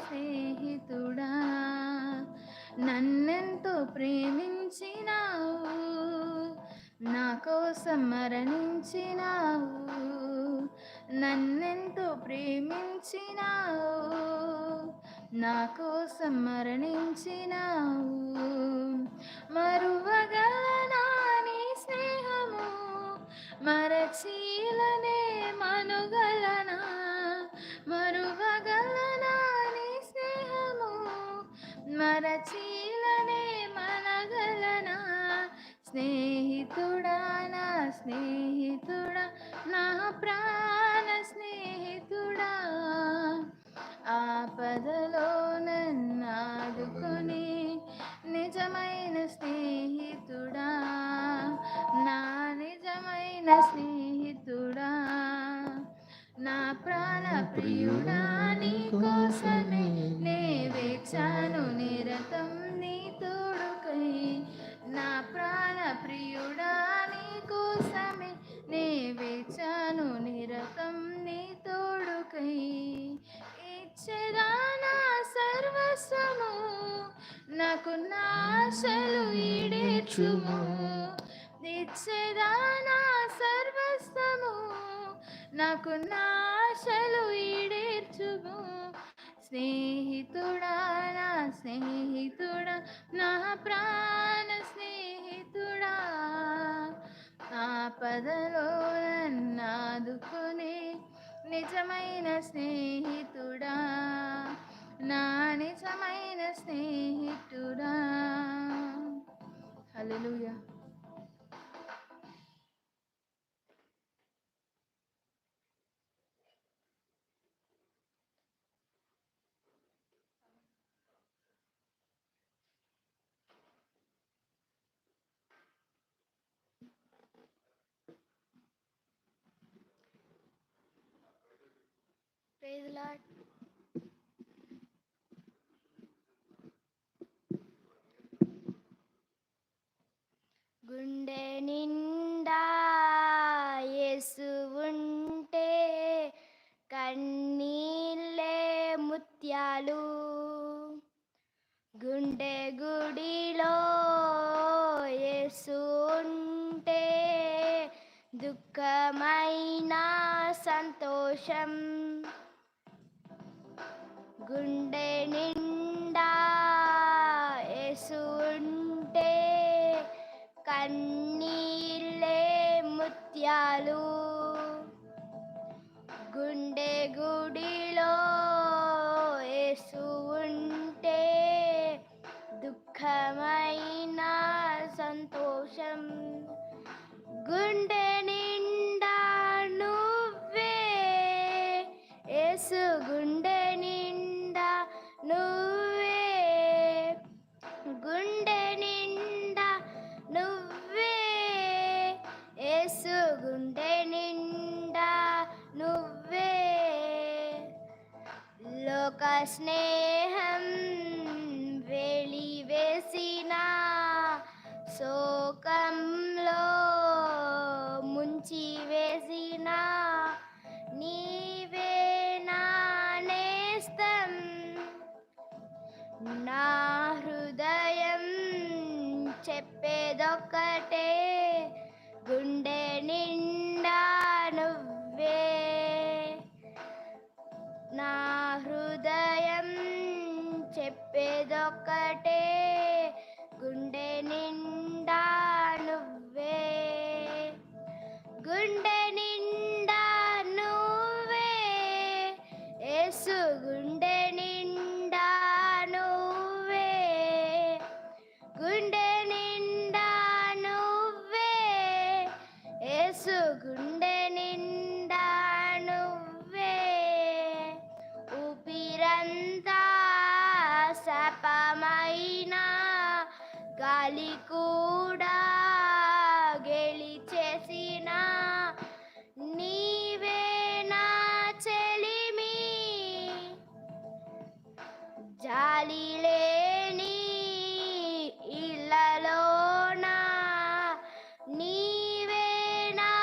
స్నేహితుడా, నన్నెంతో ప్రేమించినావు, నా కోసం మరణించినావు, నన్నెంతో ప్రేమించినావు, నా కోసం మరణించినావు. మరువగలనా నీ స్నేహము, మరచీలనే మనుగలనా, మరువగలనా నీ స్నేహము, మరచీలనే మనగలనా. స్నేహితుడా, నా స్నేహితుడా, నా ప్రాణ స్నేహితుడా, ఆపదలో నన్నాదుకొని నిజమైన స్నేహితుడా, నా నిజమైన స్నేహితుడా, నా ప్రాణ ప్రియుడా, నీ కోసమే నే వేచాను నిరతం నీ తోడుకై. నా ప్రాణ ప్రియుడా, నీ కోసమే నే వేచాను నిరతం నీ తోడుకై. ఇచ్చేదా నా సర్వస్వము, నాకు నాశలు ఈడేర్చుము, ఇచ్చేదా నా సర్వస్వము, నాకు నాశలు ఈడేర్చుము. స్నేహితుడా, నా స్నేహితుడా, నా ప్రాణ స్నేహితుడా, ఆపదలో నన్నాదుకునే నిజమైన స్నేహితుడా, నా నిజమైన స్నేహితుడా. హల్లెలూయా. Praise lord. గుండె నిండా యేసు ఉంటే కన్నీళ్ళే ముత్యాలు, గుండె గుడిలో యేసు ఉంటే దుఃఖమైన సంతోషం. గుండె నిండా యేసు ఉంటే కన్నీళ్ళే ముత్యాలు, గుండె గుడిలో యేసు ఉంటే దుఃఖమైన సంతోషం. గుండె నిండా నువ్వే యేసు, గుండె నిండా నువ్వే, గుండె నిండా నువ్వే యేసు, గుండె నిండా నువ్వే. లోక స్నేహం వెలివేసిన శోకంలో ముంచి వేసిన నీవే నా నేస్తం. నా హృదయం చెప్పేదొక్కటే, గుండె నిండా నువ్వే. నా హృదయం చెప్పేదొక్కటే, గుండె నిండా నువ్వే, గుండె నిండా నువ్వే యేసు, గుండె నిండా నువ్వే, గుండె నిండా నువ్వే యేసు, గుండె నిండా నువ్వే. ఊపిరంతా శాపమైన గాలి కూడా గెలిచేసిన నీవే నా చెలిమి, జాలి లేని ఇళ్ళలోన నీవే నా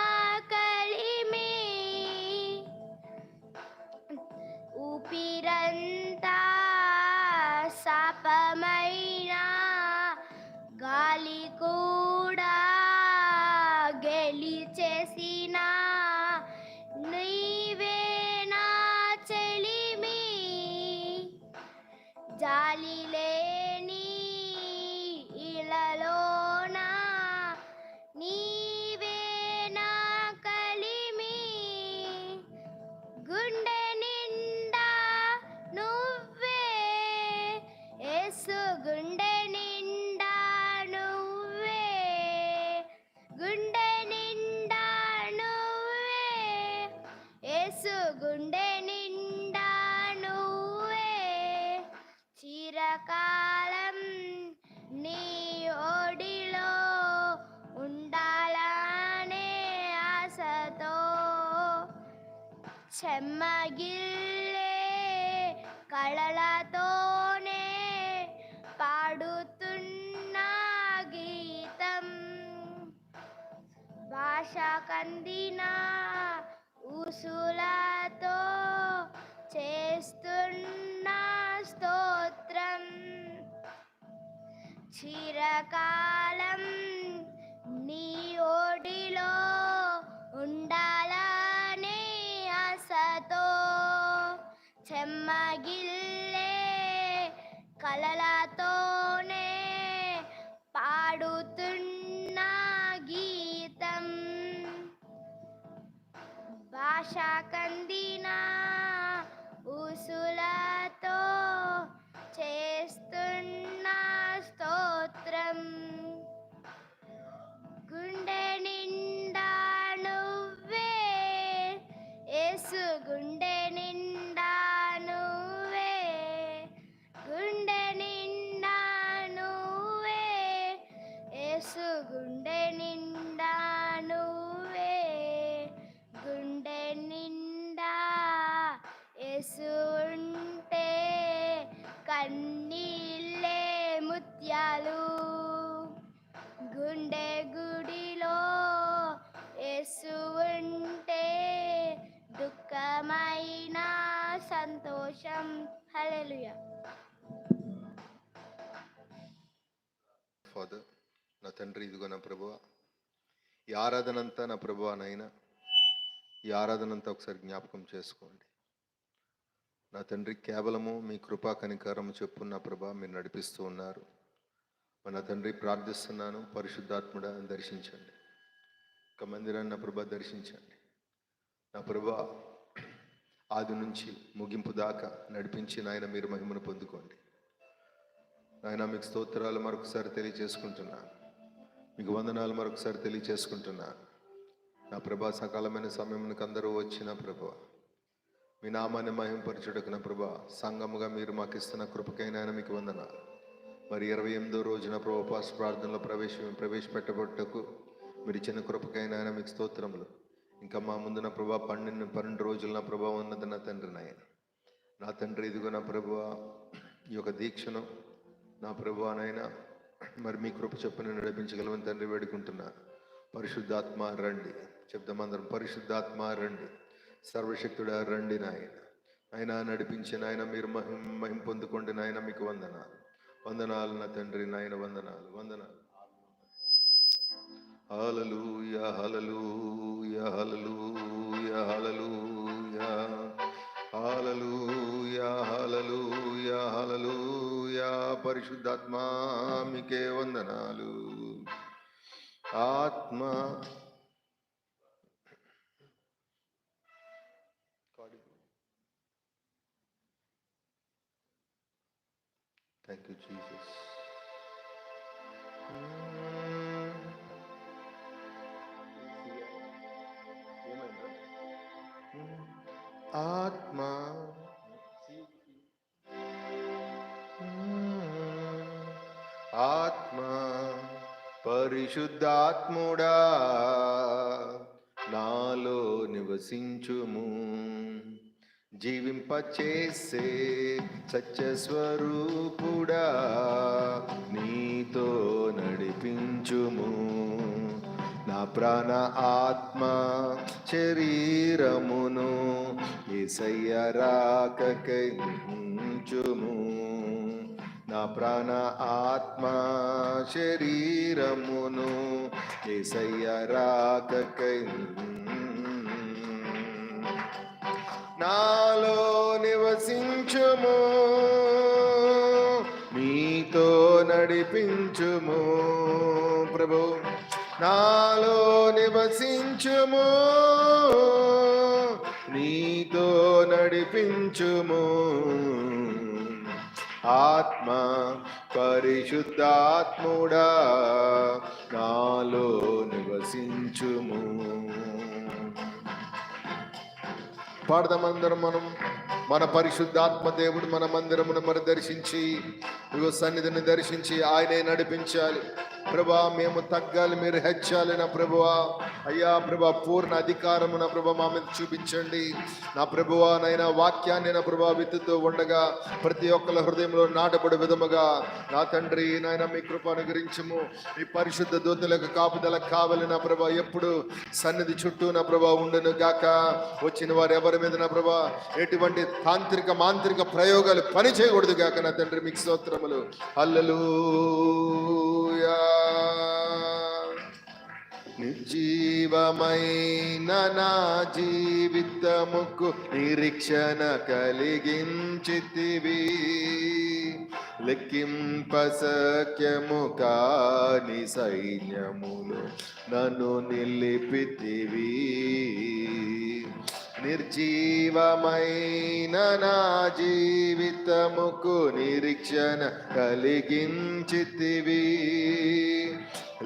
కలిమి. ఊపిరంతా జాలి లేని ఇలలోన నీవే నా కలిమి, గుండె నిండా నువ్వే యేసు, గుండె నిండా నువ్వే, గుండె నిండా నువ్వే యేసు, గుండె నిండా నువ్వే. చిరకాలం నీ ఓడిలో ఉండాలనే ఆశతో చెమ్మగిల్లే కళలతోనే పాడుతున్న గీతం, భాష కందిన ఊసులతో చేస్తున్న స్తోత్రం. చిరకాలం నీ ఓడిలో ఉండాలనే ఆశతో చెమ్మగిల్లే కలలతోనే పాడుతున్న గీతం, భాష కందిన ఊసులతో చేస్తున్న స్తోత్రం. గుండె నిండా నువ్వే యేసు, గుండె నిండా నువ్వే, గుండె నిండా నువ్వే యేసు, గుండె నిండా నువ్వే, గుండె నిండా యేసు ఉంటే కన్నీళ్ళే ముత్యాలు, గుండె గుడిలో యేసు ఉంటే దుఃఖమైన సంతోషం. హల్లెలూయా. ఫాదర్, నా తండ్రి, ఇదిగో నా ప్రభువా, ఈ ఆరాధనంతా నా ప్రభువా నైనా, ఈ ఆరాధనంతా ఒకసారి జ్ఞాపకం చేసుకోండి. నా తండ్రి, కేవలము మీ కృపా కనికరము చెప్పున్న ప్రభా మీరు నడిపిస్తూ ఉన్నారు. నా తండ్రి, ప్రార్థిస్తున్నాను, పరిశుద్ధాత్ముడా దర్శించండి, ఒక మందిరాన్ని నా ప్రభా దర్శించండి. నా ప్రభా ఆది నుంచి ముగింపు దాకా నడిపించి నాయన మీరు మహిమను పొందుకోండి. నాయన మీకు స్తోత్రాలు మరొకసారి తెలియచేసుకుంటున్నాను, మీకు వందనాలు మరొకసారి తెలియచేసుకుంటున్నాను. నా ప్రభా సకాలమైన సమయానికి అందరూ వచ్చిన ప్రభా మీ నామాన్ని మహింపరచుటకు నా ప్రభా సంఘముగా మీరు మాకు ఇస్తున్న కృపకైనా మీకు వందనాలు. మరి 28వ రోజున ప్రభా ఉపవాస ప్రార్థనలో ప్రవేశపెట్టబట్టకు మీరు ఇచ్చిన కృపకైనా మీకు స్తోత్రములు. ఇంకా మా ముందున ప్రభా 12 రోజులు నా ప్రభా ఉన్నది నా తండ్రి నాయన. నా తండ్రి, ఇదిగో నా ప్రభువా ఈ యొక్క దీక్షను నా ప్రభువానైనా మరి మీ కృప చొప్పున నడిపించగలమని తండ్రి వేడుకుంటున్నాను. పరిశుద్ధాత్మ రండి, చెప్దామందరం, పరిశుద్ధాత్మ రండి, సర్వశక్తుడా రండి నాయన. ఆయన నడిపించిన ఆయన మీరు మహిమ పొందుకోండి నాయన, మీకు వందనాలు, వందనాలు నా తండ్రి నాయన, వందనాలు, వందనాలు. హల్లెలూయా, హల్లెలూయా, హల్లెలూయా, హల్లెలూయా, హల్లెలూయా, హల్లెలూయా, హల్లెలూయా. పరిశుద్ధాత్మా మీకే వందనాలు. ఆత్మ థ్యాంక్ యూ జీసస్. ఆత్మ ఆత్మ పరిశుద్ధాత్ముడా నాలో నివసించుము, జీవింపచేసే సత్యస్వరూపుడా నీతో నడిపించుము. నా ప్రాణ ఆత్మ శరీరమును యేసయ్య రాకకై ఉంచుము. నా ప్రాణ ఆత్మ శరీరమును యేసయ్య రాకకై నాలో నివసించుము, నీతో నడిపించుము ప్రభు, నాలో నివసించుము, నీతో నడిపించుము. ఆత్మ పరిశుద్ధాత్ముడా నాలో నివసించుము. పాడదామందరం మనం. మన పరిశుద్ధాత్మ దేవుడు మన మందిరమును మరి దర్శించి, ఇగో సన్నిధిని దర్శించి ఆయనే నడిపించాలి. ప్రభా మేము తగ్గాలి, మీరు హెచ్చాలి నా ప్రభువా. అయ్యా ప్రభా పూర్ణ అధికారము నా ప్రభా మా మీద చూపించండి నా ప్రభువా. నైనా వాక్యాన్ని నా ప్రభా విత్తుతూ ఉండగా ప్రతి ఒక్కరి హృదయంలో నాటబడి విధముగా నా తండ్రి నాయన మీ కృప అనుగ్రహించము. మీ పరిశుద్ధ దూతలకు కాపుదల కావాలి నా ప్రభా. ఎప్పుడు సన్నిధి చుట్టూ నా ప్రభా ఉండును గాక. వచ్చిన వారు ఎవరి మీద నా ప్రభా ఎటువంటి తాంత్రిక మాంత్రిక ప్రయోగాలు పని చేయకూడదు గాక నా తండ్రి. మీకు స్తోత్రములు. హల్లెలూయా. నిర్జీవమైన నా జీవితముకు నిరీక్షణ కలిగించితివి, లెక్కింపశక్యము కాని సైన్యములు నన్ను నిలిపితివి. నిర్జీవమైన నా జీవితముకు నిరీక్షణ కలిగించితివి,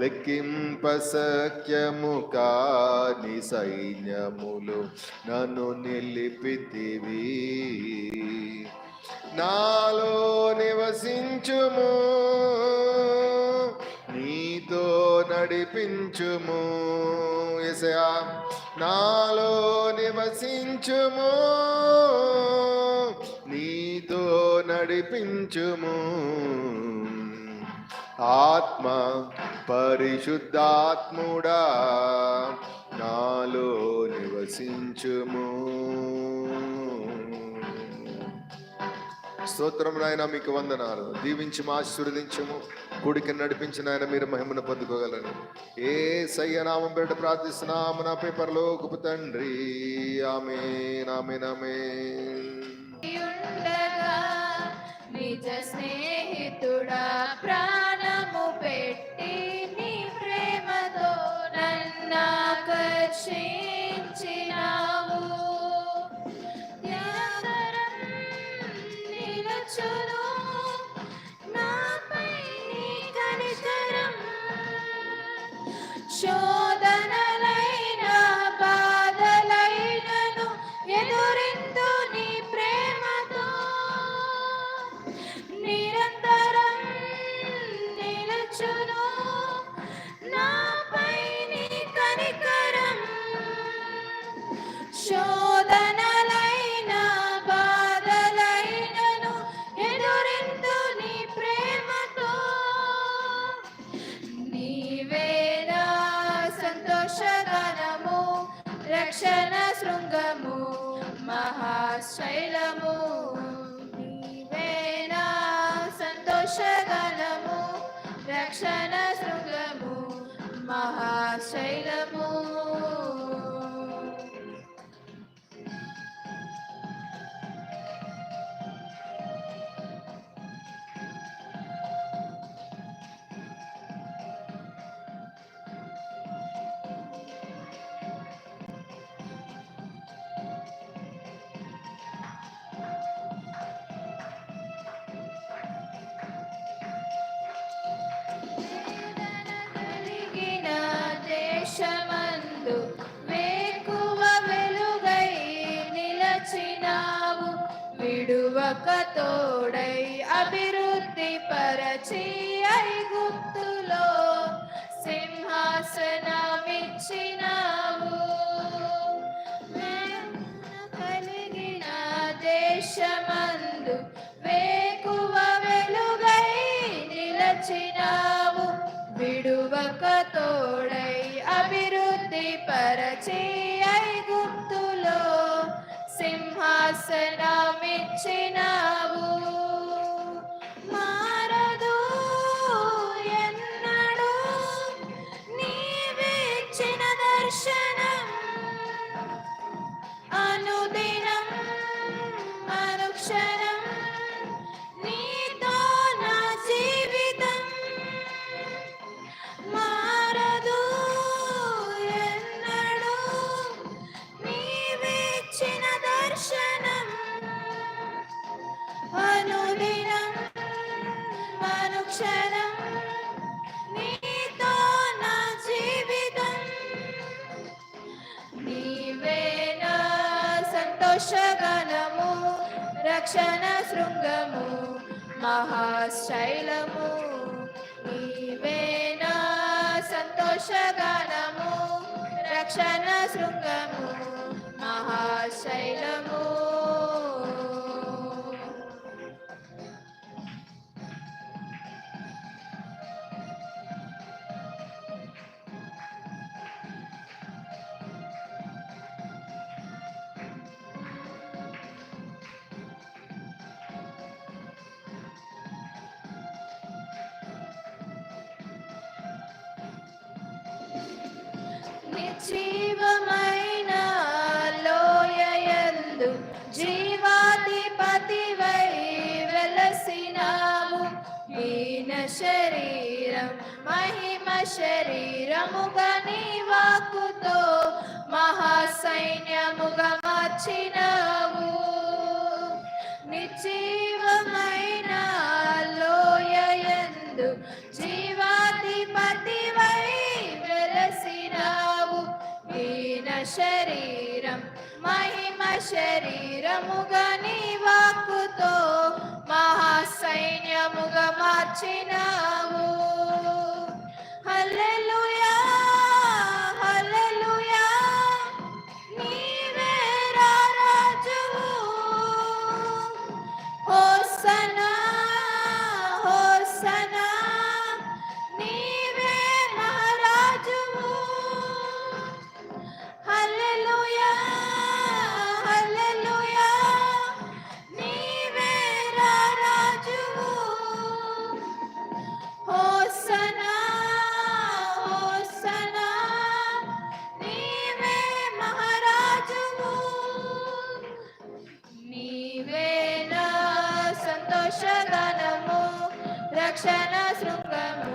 లెక్కింపశక్యము కాని సైన్యములు నన్ను నిలిపితివి. నాలో నివసించుము, నీతో నడిపించుము. యేసయ్యా నాలో నివసించుము, నీతో నడిపించుము. ఆత్మ పరిశుద్ధాత్ముడా నాలో నివసించుము. స్తోత్రం నాయన, మీకు వందనాలు. దీవించి ఆశీర్వదించము, కూడికి నడిపించిన ఆయన మీరు మహిమను పొందుకోగలను. ఏ సయ్యనామం పేట ప్రార్థిస్తున్నాము నా పరలోకపు తండ్రి. ఆమేన్, ఆమేన్, ఆమేన్. ఉండగా నిజ స్నేహితుడా ప్రాణము పెట్టి నీ ప్రేమతో నన్నాకర్షించినావు. నిరంతరం నిలచును నాపై నీ కనికరం. శోధనలైన బాధలైనను ఎదురిందు నీ ప్రేమతో. నిరంతరం నిలచును నాపై నీ కనికరం. శోధనలైన బాధలైనను ఎదురిందు నీ ప్రేమతో. నీవేనా సంతోషగానము, రక్షణ శృంగము, మహాశైలము. నీవేనా సంతోషగానము, రక్షణ శృంగము, మహాశైలము. కలిగిన దేశమందు వేకువ వెలుగై నిలచినావు. విడువక తోడై అభివృద్ధి పరచి ఐగుప్తులో సింహాసనమిచ్చినావు. కలిగిన దేశమందు వేకువ వెలుగై నిలచినావు. విడువక తోడై అభివృద్ధి పరచి ఐగుప్తులో సింహాసనమిచ్చినావు. మారదు ఎన్నడూ నీవిచ్చిన దర్శనం. అనుదినం అనుక్షణం నీతో నా అనుదినం అనుక్షణం నీతో నా జీవితం. నీవే నా సంతోషగణము, రక్షణ శృంగము, మహాశైలము. నీవే నా సంతోషగణము, రక్షణ శృంగము, మహాశైలము. నిర్జీవమైన లోయయందు జీవాధిపతివై వెలసినావు. హీన శరీరం మహిమ శరీరముగా నీ వాక్కుతో మహాసైన్యముగా మార్చినావు. నిర్జీవమైన లోయయందు జీవాధిపతివై వెలసినావు. హీన శరీరం మహిమ శరీరముగా నీ వాక్కుతో మహాసైన్యముగా మార్చినావు. హల్లెలూయా హల్లెలూయా నీవే రారాజువు. హోసన్నా హోసన్నా నీవే మహారాజువు. హల్లెలూయా హల్లెలూయా నీవే రారాజువు. హోసన్నా హోసన్నా నీవే మహారాజువు. నీవే నా సంతోషగణము, రక్షణ శృంగము,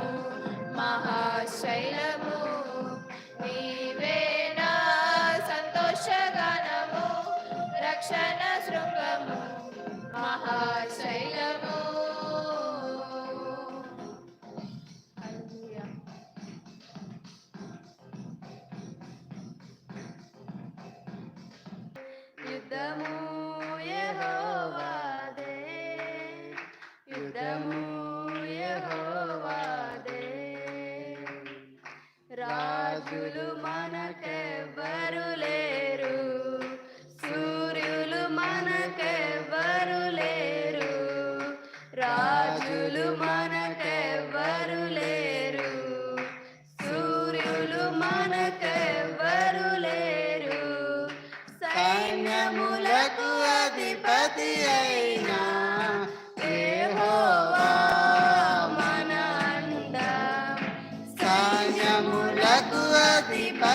మహాశైలము. నీవే నా సంతోషగణము, రక్షణ శృంగము, మహాశైలము. హల్లెలూయా. యుద్ధము యెహోవాదే, యుద్ధము యెహోవాదే. రాజులు మనకెవ్వరు లేరు, సూర్యులు మనకెవ్వరు లేరు. రాజులు మనకెవ్వరు లేరు, సూర్యులు మనకెవ్వరు లేరు. సైన్యములకు అధిపతి అయినా యెహోవా మన అండ. సైన్యములకు అధిపతి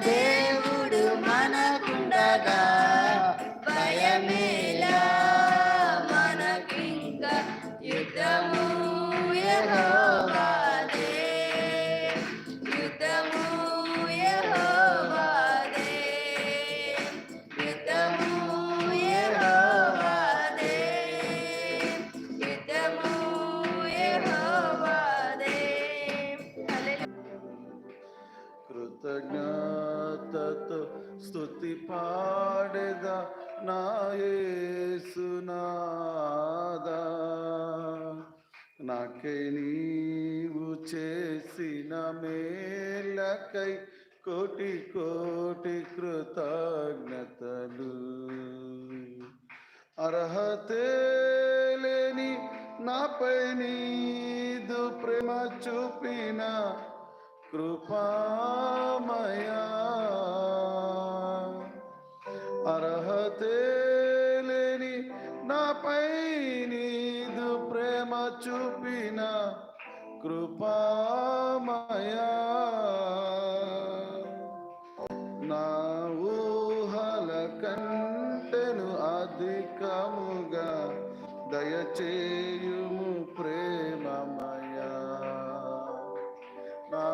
దేవుడు మనకుండగా భయమేలా మనకింక యుద్ధము యెహోవాదే యుద్ధము యెహోవాదే యుద్ధము యెహోవాదే యుద్ధము యెహోవాదే కృతజ్ఞతతో స్తుతి పాడేదా నా యేసునాదా నాకై నీవు చేసిన మేలకై కోటి కోటి కృతజ్ఞతలు అర్హతే లేని నాపై నీదు ప్రేమ చూపిన కృపామయా అర్హతే లేని నాపై నీదు ప్రేమ చూపిన కృపామయా నా ఊహల కంటెను అధికముగా దయచేయుము ప్రేమమయా నా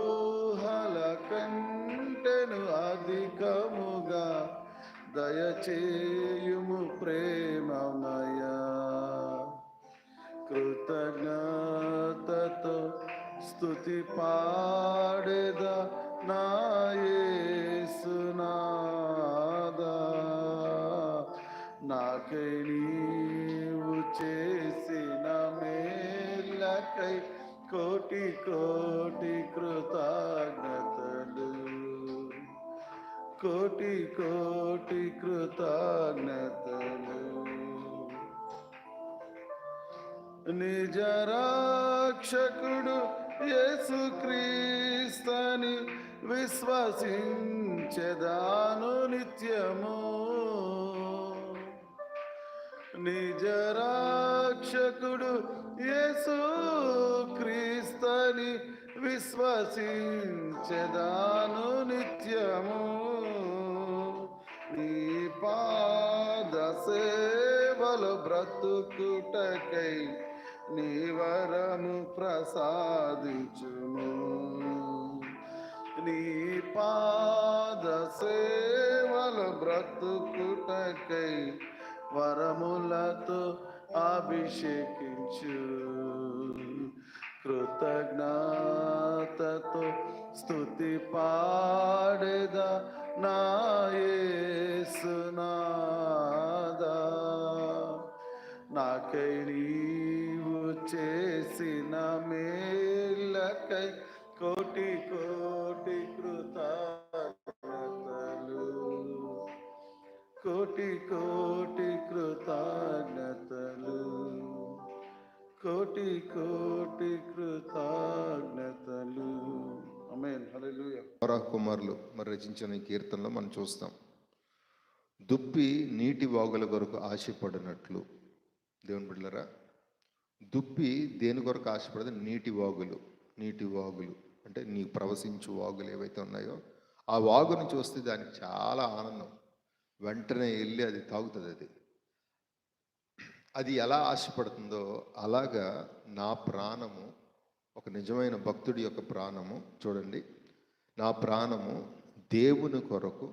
ఊహల కంటెను అధికముగా దయచేయుము ప్రేమమయా కృతజ్ఞతతో స్తుతి పాడేదా నా యేసునాదా నాకై నీవు చేసిన మేలకై కోటి కోటి కృతజ్ఞతలు కోటి కోటి కృతజ్ఞతలు నిజ రక్షకుడు యేసుక్రీస్తుని విశ్వసించెదాను నిత్యము నిజ రక్షకుడు యేసుక్రీస్తుని విశ్వసించెదాను నిత్యము నీ పాద సేవలు బ్రతుకుటకై నీ వరము ప్రసాదించుము నీ పాద సేవలు బ్రతుకుటకై వరములతో అభిషేకించు కృతజ్ఞతతో స్తుతి పాడేదా నా యేసునాదా నాకై నీవు చేసిన మేలకై కోటి కోటి కృతజ్ఞతలు కోటి కోటి కృతజ్ఞతలు కోటి కోటి కృతజ్ఞతలు ఆమేన్ హల్లెలూయా. కోరహ కుమారులు మరి రచించిన ఈ కీర్తనలో మనం చూస్తాం, దుప్పి నీటి వాగుల కొరకు ఆశపడినట్లు. దేవుని బిడ్డలారా, దుప్పి దేని కొరకు ఆశపడదు? నీటి వాగులు. నీటి వాగులు అంటే నీ ప్రవశించు వాగులు ఏవైతే ఉన్నాయో ఆ వాగుని చూస్తే దానికి చాలా ఆనందం, వెంటనే వెళ్ళి అది తాగుతుంది. అది ఎలా ఆశపడుతుందో అలాగా నా ప్రాణము, ఒక నిజమైన భక్తుడి యొక్క ప్రాణము చూడండి, నా ప్రాణము దేవుని కొరకు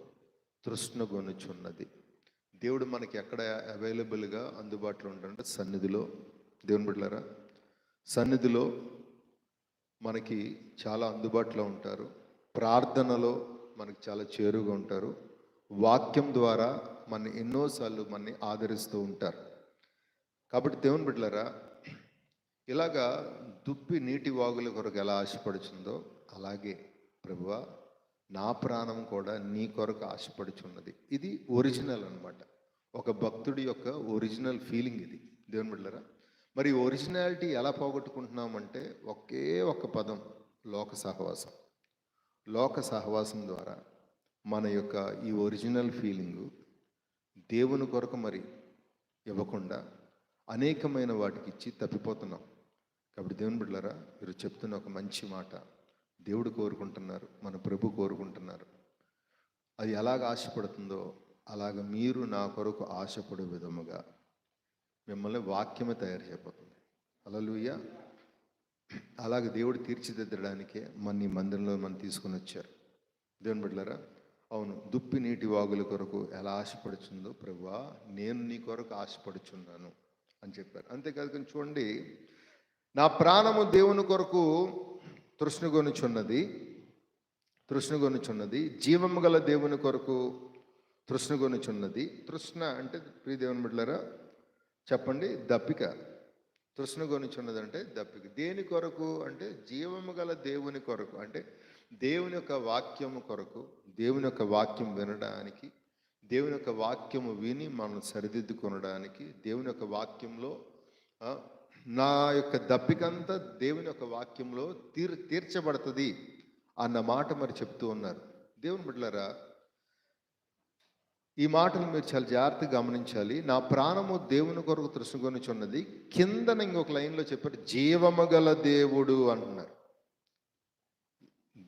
తృష్ణగొనుచున్నది. దేవుడు మనకి ఎక్కడ అవైలబుల్గా అందుబాటులో ఉంటాడంటే సన్నిధిలో. దేవుని బిడ్డలారా, సన్నిధిలో మనకి చాలా అందుబాటులో ఉంటారు, ప్రార్థనలో మనకి చాలా చేరుగా ఉంటారు, వాక్యం ద్వారా మన ఎన్నోసార్లు మనని ఆదరిస్తూ ఉంటారు. కాబట్టి దేవుని బిడ్డలారా, ఇలాగా దుప్పి నీటి వాగుల కొరకు ఎలా ఆశపడుచుందో అలాగే ప్రభువా నా ప్రాణం కూడా నీ కొరకు ఆశపడుచున్నది. ఇది ఒరిజినల్ అన్నమాట, ఒక భక్తుడి యొక్క ఒరిజినల్ ఫీలింగ్ ఇది. దేవుని బిడ్డలారా, మరి ఒరిజినాలిటీ ఎలా పోగొట్టుకుంటున్నామంటే ఒకే ఒక పదం, లోక సహవాసం. లోక సహవాసం ద్వారా మన యొక్క ఈ ఒరిజినల్ ఫీలింగు దేవుని కొరకు మరి ఇవ్వకుండా అనేకమైన వాటికి ఇచ్చి తప్పిపోతున్నాం. కాబట్టి దేవుని బిడ్డలారా, మీరు చెప్తున్న ఒక మంచి మాట దేవుడు కోరుకుంటున్నారు, మన ప్రభు కోరుకుంటున్నారు. అది ఎలాగ ఆశపడుతుందో అలాగ మీరు నా కొరకు ఆశపడే విధముగా మిమ్మల్ని వాక్యమే తయారు చేయబోతుంది. హల్లెలూయా. అలాగే దేవుడు తీర్చిదిద్దడానికే మన ఈ మందిరంలో మనం తీసుకొని వచ్చారు. దేవుని బిడ్డలారా, అవును, దుప్పి నీటి వాగుల కొరకు ఎలా ఆశపడుచుందో ప్రభువా నేను నీ కొరకు ఆశపడుచున్నాను అని చెప్పారు. అంతేకాదు కానీ చూడండి, నా ప్రాణము దేవుని కొరకు తృష్ణగొనుచున్నది, జీవము గల దేవుని కొరకు తృష్ణగొనుచున్నది. తృష్ణ అంటే ప్రియ దేవుని బిడ్డలారా చెప్పండి, దప్పిక. తృష్ణగొనుచున్నది అంటే దప్పిక. దేని కొరకు అంటే జీవము గల దేవుని కొరకు, అంటే దేవుని యొక్క వాక్యము కొరకు, దేవుని యొక్క వాక్యం వినడానికి, దేవుని యొక్క వాక్యము విని మనం సరిదిద్దుకొనడానికి, దేవుని యొక్క వాక్యంలో నా యొక్క దప్పికంతా దేవుని యొక్క వాక్యంలో తీర్చబడుతుంది అన్న మాట మరి చెప్తూ ఉన్నారు. దేవుని బిడ్డలారా, ఈ మాటలు మీరు చాలా జాగ్రత్తగా గమనించాలి. నా ప్రాణము దేవుని కొరకు తృష్ణగొనుచున్నది. కిందన ఇంకొక లైన్లో చెప్పారు, జీవము గల దేవుడు అంటున్నారు.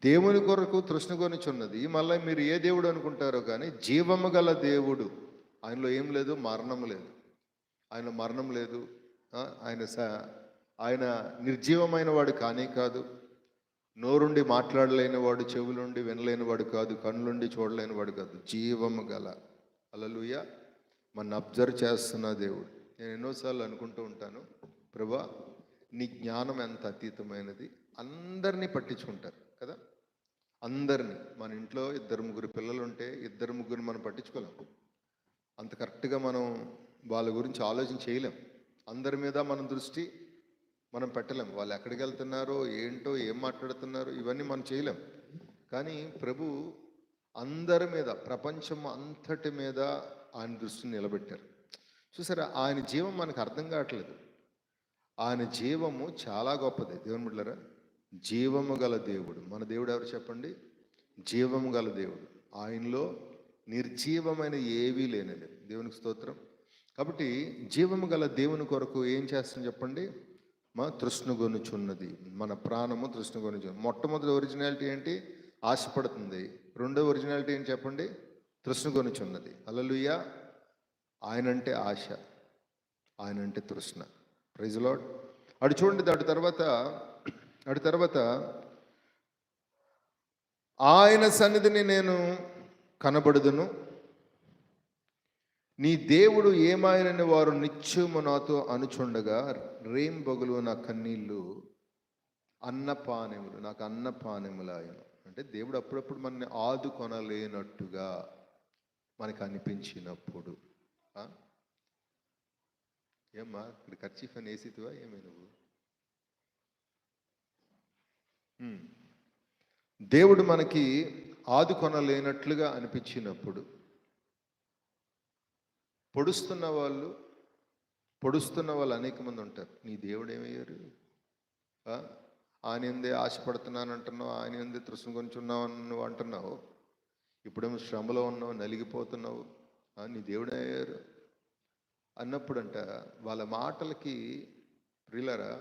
దేవుని కొరకు తృష్ణగొనుచున్నది. మళ్ళీ మీరు ఏ దేవుడు అనుకుంటారో కానీ జీవము గల దేవుడు. ఆయనలో ఏం లేదు, మరణం లేదు. ఆయన మరణం లేదు. ఆయన నిర్జీవమైన వాడు కానే కాదు. నోరుండి మాట్లాడలేని వాడు, చెవులుండి వినలేని వాడు కాదు, కళ్ళుండి చూడలేని వాడు కాదు, జీవము గల. హల్లెలూయా. మన అబ్జర్వ్ చేస్తున్న దేవుడు. నేను ఎన్నోసార్లు అనుకుంటూ ఉంటాను, ప్రభా నీ జ్ఞానం ఎంత అతీతమైనది. అందరినీ పట్టించుకుంటారు కదా, అందరినీ. మన ఇంట్లో 2-3 పిల్లలు ఉంటే 2-3 మనం పట్టించుకోలేం. అంత కరెక్ట్గా మనం వాళ్ళ గురించి ఆలోచన చేయలేం. అందరి మీద మన దృష్టి మనం పెట్టలేం. వాళ్ళు ఎక్కడికి వెళ్తున్నారో ఏంటో, ఏం మాట్లాడుతున్నారో ఇవన్నీ మనం చేయలేం. కానీ ప్రభు అందరి మీద, ప్రపంచం అంతటి మీద ఆయన దృష్టిని నిలబెట్టారు. చూసారా, ఆయన జీవం మనకు అర్థం కావట్లేదు. ఆయన జీవము చాలా గొప్పది. దేవుని బిడ్డలారా, జీవము గల దేవుడు. మన దేవుడు ఎవరు చెప్పండి? జీవము గల దేవుడు. ఆయనలో నిర్జీవమైన ఏవీ లేనిది. దేవునికి స్తోత్రం. కాబట్టి జీవము గల దేవుని కొరకు ఏం చేస్తుంది చెప్పండి? మా తృష్ణగొనుచున్నది. మన ప్రాణము తృష్ణగొనుచున్నది. మొట్టమొదటి ఒరిజినాలిటీ ఏంటి? ఆశపడుతుంది. రెండో ఒరిజినాలిటీ ఏంటి చెప్పండి? తృష్ణగొనుచున్నది. హల్లెలూయా. ఆయనంటే ఆశ, ఆయనంటే తృష్ణ. Praise lord. అటు చూడండి, అటు తర్వాత ఆయన సన్నిధిని నేను కనబడుదును, నీ దేవుడు ఏమాయనని వారు నిత్యము నాతో అనుచుండగా రేంబొగులు నా కన్నీళ్ళు అన్నపానెములు, నాకు అన్నపానెములాయను. అంటే దేవుడు అప్పుడప్పుడు మనల్ని ఆదుకొనలేనట్టుగా మనకు అనిపించినప్పుడు. ఏమ్మా ఇక్కడ కర్చీఫ్ అని వేసితివా ఏమే నువ్వు? దేవుడు మనకి ఆదుకొనలేనట్లుగా అనిపించినప్పుడు, పొడుస్తున్న వాళ్ళు అనేక మంది ఉంటారు. నీ దేవుడు ఏమయ్యారు? ఆయన ఎందే ఆశపడుతున్నాను అంటున్నావు, ఆయన ఎందే తృష్ణ కొంచున్నావు నువ్వు అంటున్నావు. ఇప్పుడేమో శ్రమలో ఉన్నావు, నలిగిపోతున్నావు, నీ దేవుడు అయ్యారు అన్నప్పుడంట వాళ్ళ మాటలకి ప్రియులరా,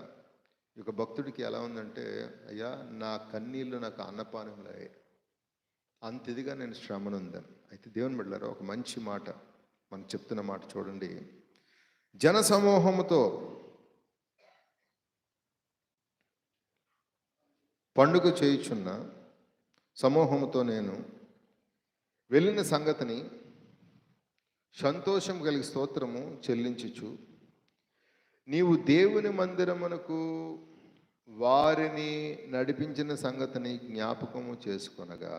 ఒక భక్తుడికి ఎలా ఉందంటే, అయ్యా నా కన్నీళ్ళు నాకు అన్నపానములయ్యాయి, అంత ఇదిగా నేను శ్రమనుందాను. అయితే దేవుని బిడ్డలారా, ఒక మంచి మాట మనకు చెప్తున్న మాట చూడండి. జన సమూహముతో పండుగ చేయుచున్న సమూహముతో నేను వెళ్ళిన సంగతిని సంతోషం కలిగి స్తోత్రము చెల్లించుచు, నీవు దేవుని మందిరమునకు వారిని నడిపించిన సంగతిని జ్ఞాపకము చేసుకొనగా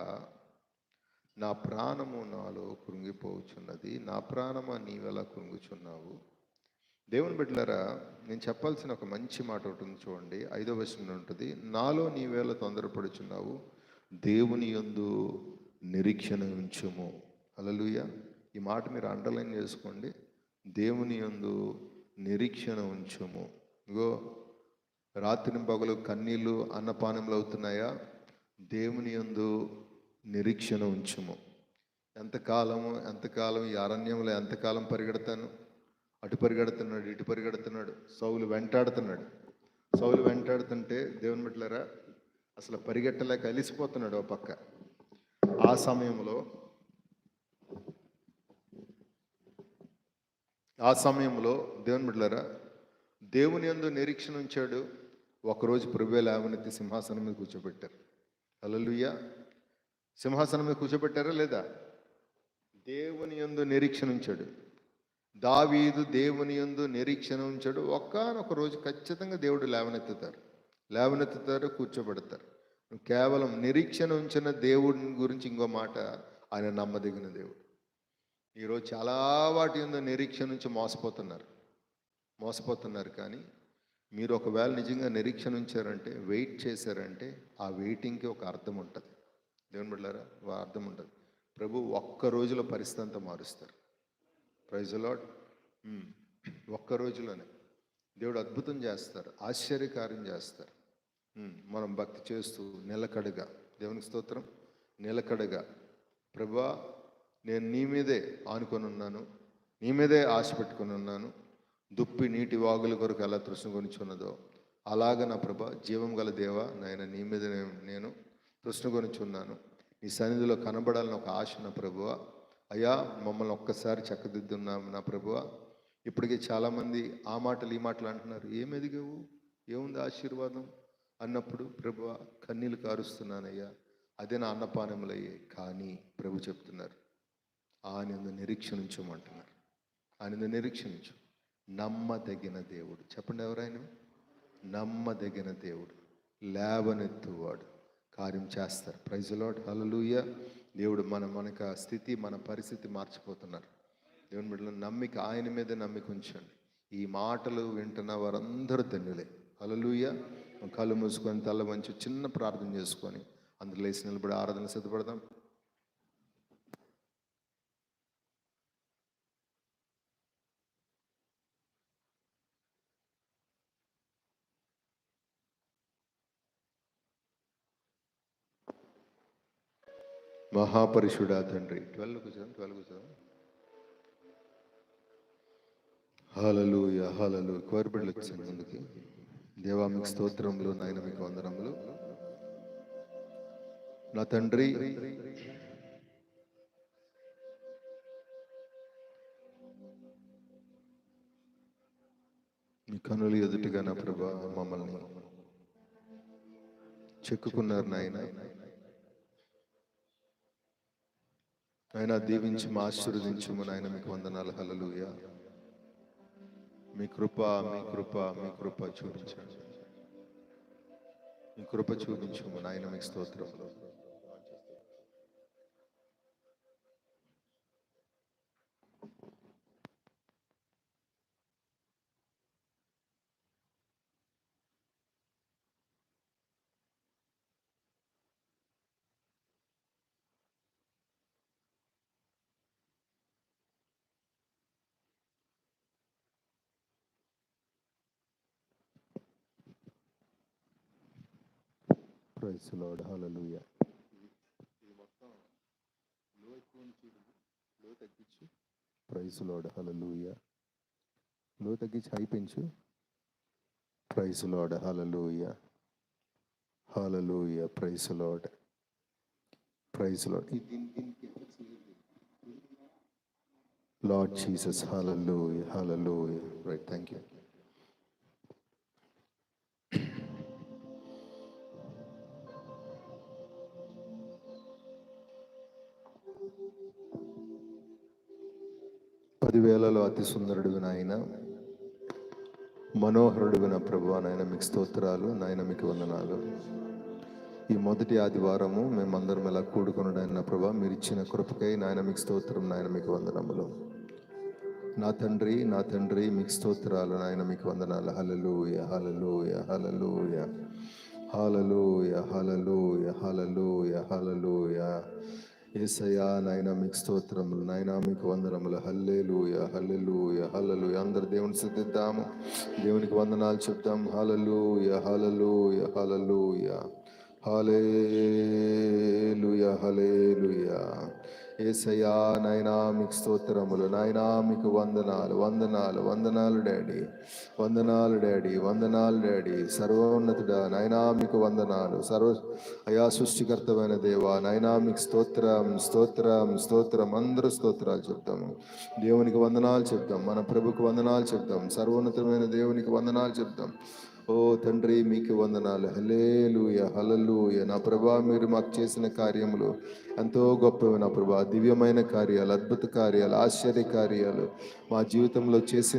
నా ప్రాణము నాలో కృంగిపోవచ్చున్నది. నా ప్రాణమా నీవెలా కృంగుచున్నావు? దేవుని బిడ్డలారా, నేను చెప్పాల్సిన ఒక మంచి మాట ఒకటి ఉంది చూడండి. 5వ వచనంలో ఉంటుంది, నాలో నీవేళ తొందరపడుచున్నావు, దేవుని యందు నిరీక్షణ ఉంచుము. హల్లెలూయా. ఈ మాట మీరు అండర్లైన్ చేసుకోండి. దేవుని యందు నిరీక్షణ ఉంచుము. ఇగో రాత్రి పగలు కన్నీళ్ళు అన్నపానములు అవుతున్నాయా? దేవుని యందు నిరీక్షణ ఉంచుము. ఎంతకాలం ఈ అరణ్యంలో ఎంతకాలం పరిగెడతాను? అటు పరిగెడుతున్నాడు, ఇటు పరిగెడుతున్నాడు, సౌలు వెంటాడుతుంటే దేవుని బిడ్డలారా అసలు పరిగెట్టలేక అలిసిపోతున్నాడు ఓ పక్క. ఆ సమయంలో ఆ సమయంలో దేవుని బిడ్డలారా, దేవుని యందు నిరీక్షణ ఉంచాడు. ఒకరోజు ప్రభువే లేవనెత్తి సింహాసనం మీద కూర్చోబెట్టారు. హల్లెలూయా. సింహాసనం మీద కూర్చోబెట్టారా లేదా? దేవుని యందు నిరీక్షణ ఉంచాడు. దావీదు దేవుని యందు నిరీక్షణ ఉంచాడు. ఒకానొక రోజు ఖచ్చితంగా దేవుడు లేవనెత్తుతారు, కూర్చోబెడతారు. కేవలం నిరీక్షణ ఉంచిన దేవుడిని గురించి ఇంకో మాట, ఆయన నమ్మదగిన దేవుడు. ఈరోజు చాలా వాటి యందు నిరీక్షణ నుంచి మోసపోతున్నారు. కానీ మీరు ఒకవేళ నిజంగా నిరీక్షణ ఉంచారంటే, వెయిట్ చేశారంటే, ఆ వెయిటింగ్కి ఒక అర్థం ఉంటుంది. దేవుని బిడ్డలారా, అర్థం ఉంటుంది. ప్రభు ఒక్క రోజులో పరిస్థితి అంతా మారుస్తారు. Praise the lord. ఒక్క రోజులోనే దేవుడు అద్భుతం చేస్తారు, ఆశ్చర్యకార్యం చేస్తారు. మనం భక్తి చేస్తూ నిలకడగా, దేవునికి స్తోత్రం, నిలకడగా, ప్రభువా నేను నీ మీదే ఆనుకొని ఉన్నాను, నీ మీదే ఆశ పెట్టుకొని ఉన్నాను. దుప్పి నీటి వాగుల కొరకు ఎలా తృష్ణ కొనిచున్నదో అలాగ నా ప్రభా, జీవం గల దేవా నాయన, నీ మీద నేను తృష్ణ కొనిచున్నాను. నీ సన్నిధిలో కనబడాలని ఒక ఆశ నా ప్రభువా. అయ్యా మమ్మల్ని ఒక్కసారి చక్కదిద్దున్నాము నా ప్రభువా. ఇప్పటికీ చాలామంది ఆ మాటలు ఈ మాటలు అంటున్నారు. ఏం ఎదిగావు, ఏముంది ఆశీర్వాదం అన్నప్పుడు, ప్రభువా కన్నీళ్ళు కారుస్తున్నానయ్యా, అదే నా అన్నపానములయ్యాయి. కానీ ప్రభు చెప్తున్నారు, ఆయన నిరీక్షణ ఉంచమంటున్నారు. ఆయన నిరీక్షించు. నమ్మదగిన దేవుడు. చెప్పండి ఎవరైనా, నమ్మదగిన దేవుడు, లేవనెత్తువాడు, కార్యం చేస్తారు. Praise the lord. హల్లెలూయా. దేవుడు మనకు ఆ స్థితి, మన పరిస్థితి మార్చిపోతున్నారు. దేవుని బిడ్డల నమ్మిక, ఆయన మీద నమ్మిక ఉంచండి. ఈ మాటలు వింటున్న వారందరూ ధన్యులే. హల్లెలూయా. కళ్ళు మూసుకొని తల వంచి చిన్న ప్రార్థన చేసుకొని అందరూ లేచి నిలబడి ఆరాధన సిద్ధపడదాం. మహాపరిశుడా తండ్రి, 12 కూర్చోదాం. హల్లెలూయా, హల్లెలూయా. కోరిబిడ్డలు వచ్చాను ముందుకి. దేవా మీకు స్తోత్రములు, నాయన మీకు వందనములు. నా తండ్రి, మీ కనుల ఎదుటిగా నా ప్రభా మమ్మల్ని చెక్కుకున్నారు నాయన. ఆయన దీవించి మా ఆశీర్వదించుము నాయన, మీకు వందనాలు. హల్లెలూయా. మీ కృప చూపించండి. మీ కృప చూపించుము నాయన, మీకు స్తోత్రములు. Praise the lord. హల్లెలూయా. ఇది మొత్తం లో ఎక్కువ చూడు, లో తగ్గించు. Praise the lord. Hallelujah. Low తగ్గించి హై పెంచు. Praise the lord. Hallelujah, hallelujah. Praise the lord, praise the lord. Lord Jesus. Hallelujah, hallelujah. Right, thank you. పదివేలలో అతి సుందరుడు నాయన, మనోహరుడు నా ప్రభువా నాయన, మీకు స్తోత్రాలు నాయన, మీకు వందనాలు. ఈ మొదటి ఆదివారము మేమందరం ఇలా కూడుకున్నాడు నా ప్రభా, మీరు ఇచ్చిన కృపకై నాయన మీకు స్తోత్రం నాయన, మీకు వందనములు. నా తండ్రి మీకు స్తోత్రాలు నాయన, మీకు వందనాలు. హల్లెలూయా, హల్లెలూయా, హల్లెలూయా, హల్లెలూయా, హల్లెలూయా, హల్లెలూయా, హల్లెలూయా. యేసయ్యా నాయన మీకు స్తోత్రములు నాయన, మీకు వందనములు. హల్లెలూయా, హల్లెలూయా, హల్లెలూయా. అందరు దేవుని స్తుతిద్దాము, దేవునికి వందనాలు చెప్తాం. హల్లెలూయా, హల్లెలూయా, హల్లెలూయా, హల్లెలూయా, హల్లెలూయా. యేసయ్యా నాయనా మీకు స్తోత్రములు, నాయనా మీకు వందనాలు, వందనాలు, వందనాలు డాడీ, వందనాలు డాడీ, వందనాలు డాడీ. సర్వోన్నతుడా నాయనా మీకు వందనాలు. అయా సృష్టికర్తమైన దేవా నాయనా మీకు స్తోత్రం, స్తోత్రం, స్తోత్రం. అందరూ స్తోత్రాలు చెప్తాము. దేవునికి వందనాలు చెప్తాం, మన ప్రభుకు వందనాలు చెప్తాం, సర్వోన్నతమైన దేవునికి వందనాలు చెప్తాం. ఓ తండ్రి మీకు వందనాలు. హల్లెలూయా, హల్లెలూయా. నా ప్రభా మీరు మాకు చేసిన కార్యములు ఎంతో గొప్పవి నా ప్రభా. దివ్యమైన కార్యాలు, అద్భుత కార్యాలు, ఆశ్చర్య కార్యాలు మా జీవితంలో చేసిన